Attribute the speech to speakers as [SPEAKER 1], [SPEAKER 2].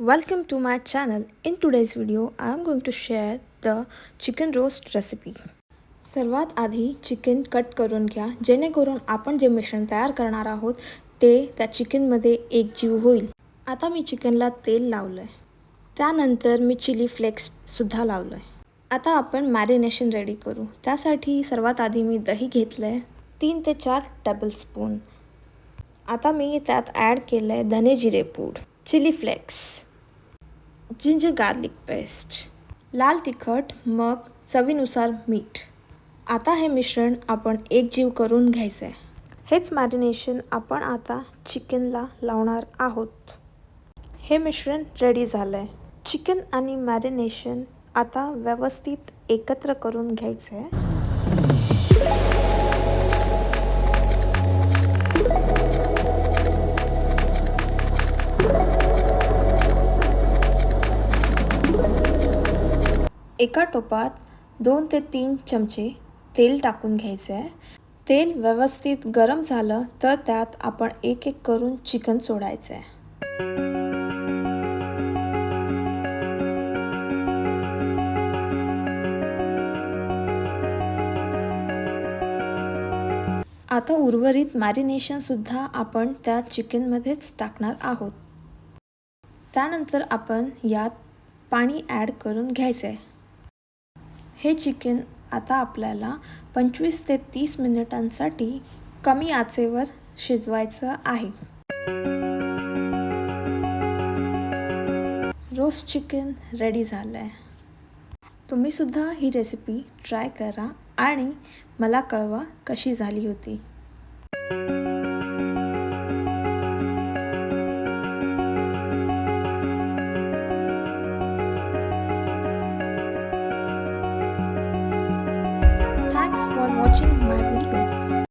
[SPEAKER 1] Welcome to my channel. In today's video, I am going to share the chicken roast recipe. सर्वात आधी chicken cut करून घ्या जेणेकरून आपण जे मिश्रण तयार करणार आहोत ते त्या चिकनमध्ये एकजीव होईल. आता मी चिकनला तेल लावलंय. त्यानंतर मी चिली फ्लेक्स सुद्धा लावलंय. आता आपण मॅरिनेशन रेडी करू. त्यासाठी सर्वात आधी मी दही घेतलंय 3 ते 4 टेबलस्पून. आता मी त्यात ॲड केलंय धने जिरे पूड, chilli flakes, ginger garlic paste, लाल तिखट, मग चवीनुसार मीठ. आता हे मिश्रण आपण एकजीव करून घ्यायचं आहे. हेच मॅरिनेशन आपण आता चिकनला लावणार आहोत. हे मिश्रण रेडी झालं आहे. चिकन आणि मॅरिनेशन आता व्यवस्थित एकत्र करून घ्यायचं आहे. एका टोपात 2 ते 3 चमचे तेल टाकून घ्यायचे आहे. तेल व्यवस्थित गरम झालं तर त्यात आपण एक एक करून चिकन सोडायचं आहे. आता उर्वरित मॅरिनेशन सुद्धा आपण त्या चिकनमध्येच टाकणार आहोत. त्यानंतर आपण यात पाणी ॲड करून घ्यायचं आहे. हे चिकन आता आपल्याला 25 ते 30 मिनिटांसाठी कमी आचेवर शिजवायचं आहे. रोस्ट चिकन रेडी झालं आहे. तुम्ही सुद्धा ही रेसिपी ट्राय करा आणि मला कळवा कशी झाली होती. Thanks for watching my video.